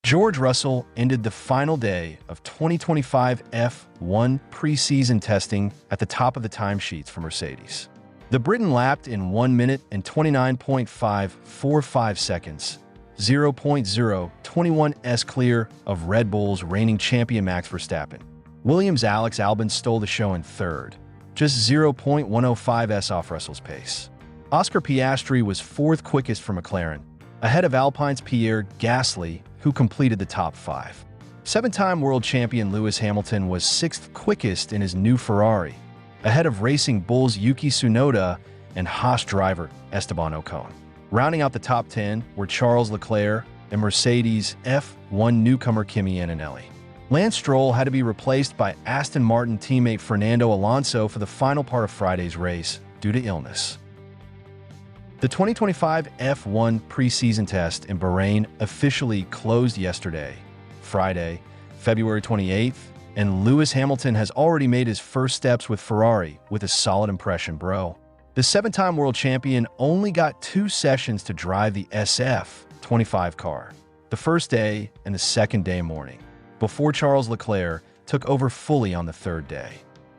George Russell ended the final day of 2025 F1 preseason testing at the top of the timesheets for Mercedes. The Briton lapped in 1 minute and 29.545 seconds, 0.021s clear of Red Bull's reigning champion Max Verstappen. Williams' Alex Albon stole the show in third, just 0.105s off Russell's pace. Oscar Piastri was fourth quickest for McLaren, ahead of Alpine's Pierre Gasly, who completed the top 5. Seven-time world champion Lewis Hamilton was sixth quickest in his new Ferrari, ahead of Racing Bull's Yuki Tsunoda and Haas driver Esteban Ocon. Rounding out the top 10 were Charles Leclerc and Mercedes F1 newcomer Kimi Antonelli. Lance Stroll had to be replaced by Aston Martin teammate Fernando Alonso for the final part of Friday's race due to illness. The 2025 F1 preseason test in Bahrain officially closed yesterday, Friday, February 28th, and Lewis Hamilton has already made his first steps with Ferrari with a solid impression, bro. The seven-time world champion only got 2 sessions to drive the SF25 car, the first day and the second day morning, before Charles Leclerc took over fully on the third day.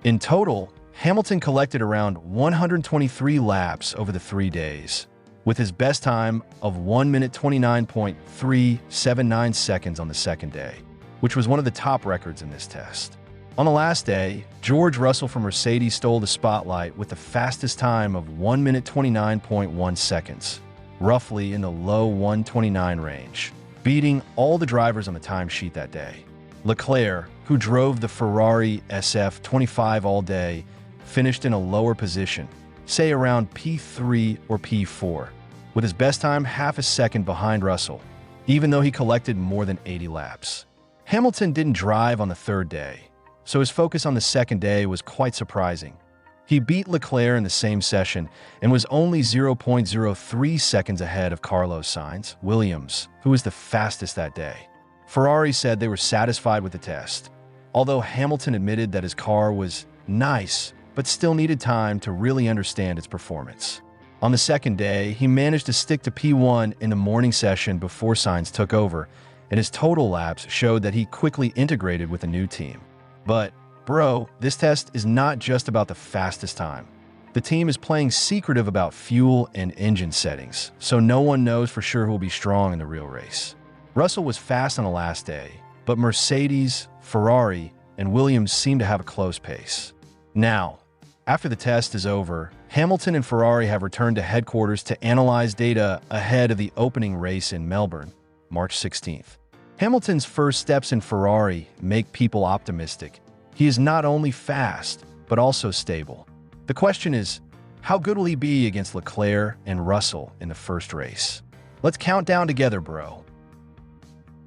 In total, Hamilton collected around 123 laps over the 3 days, with his best time of 1 minute 29.379 seconds on the second day, which was one of the top records in this test. On the last day, George Russell from Mercedes stole the spotlight with the fastest time of 1 minute 29.1 seconds, roughly in the low 129 range, beating all the drivers on the timesheet that day. Leclerc, who drove the Ferrari SF25 all day, finished in a lower position, say around P3 or P4, with his best time half a second behind Russell, even though he collected more than 80 laps. Hamilton didn't drive on the third day, so his focus on the second day was quite surprising. He beat Leclerc in the same session and was only 0.03 seconds ahead of Carlos Sainz, Williams, who was the fastest that day. Ferrari said they were satisfied with the test, although Hamilton admitted that his car was nice, but still needed time to really understand its performance. On the second day, he managed to stick to P1 in the morning session before Sainz took over, and his total laps showed that he quickly integrated with the new team. But, bro, this test is not just about the fastest time. The team is playing secretive about fuel and engine settings, so no one knows for sure who will be strong in the real race. Russell was fast on the last day, but Mercedes, Ferrari, and Williams seem to have a close pace. Now, after the test is over, Hamilton and Ferrari have returned to headquarters to analyze data ahead of the opening race in Melbourne, March 16th. Hamilton's first steps in Ferrari make people optimistic. He is not only fast, but also stable. The question is, how good will he be against Leclerc and Russell in the first race? Let's count down together, bro.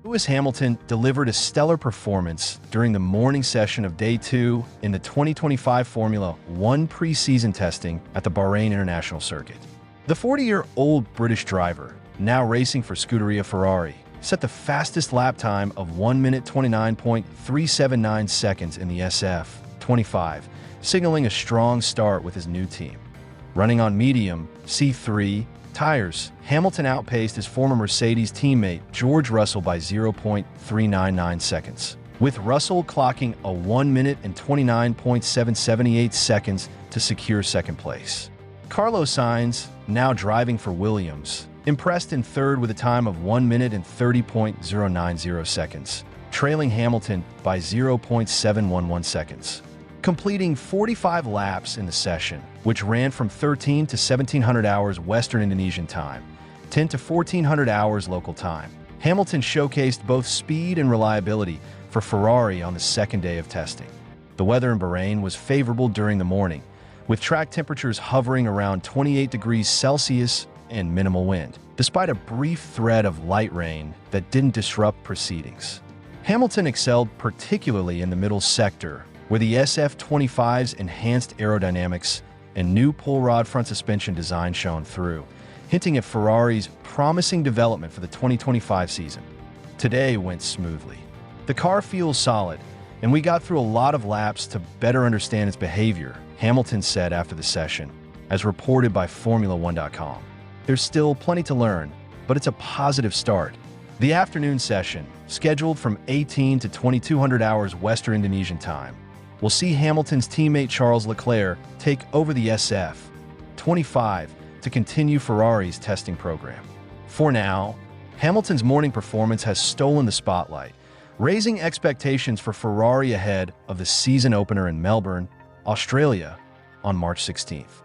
Lewis Hamilton delivered a stellar performance during the morning session of Day 2 in the 2025 Formula 1 preseason testing at the Bahrain International Circuit. The 40-year-old British driver, now racing for Scuderia Ferrari, set the fastest lap time of 1 minute 29.379 seconds in the SF25, signaling a strong start with his new team. Running on medium C3 tires, Hamilton outpaced his former Mercedes teammate George Russell by 0.399 seconds, with Russell clocking a 1 minute and 29.778 seconds to secure second place. Carlos Sainz, now driving for Williams, impressed in third with a time of 1 minute and 30.090 seconds, trailing Hamilton by 0.711 seconds. Completing 45 laps in the session, which ran from 13 to 1700 hours Western Indonesian time, 10 to 1400 hours local time. Hamilton showcased both speed and reliability for Ferrari on the second day of testing. The weather in Bahrain was favorable during the morning, with track temperatures hovering around 28 degrees Celsius and minimal wind, despite a brief thread of light rain that didn't disrupt proceedings. Hamilton excelled particularly in the middle sector, where the SF25's enhanced aerodynamics and new pull rod front suspension design shone through, hinting at Ferrari's promising development for the 2025 season. Today went smoothly. The car feels solid, and we got through a lot of laps to better understand its behavior, Hamilton said after the session, as reported by Formula1.com. There's still plenty to learn, but it's a positive start. The afternoon session, scheduled from 18 to 2200 hours Western Indonesian time, will see Hamilton's teammate Charles Leclerc take over the SF25 to continue Ferrari's testing program. For now, Hamilton's morning performance has stolen the spotlight, raising expectations for Ferrari ahead of the season opener in Melbourne, Australia, on March 16th.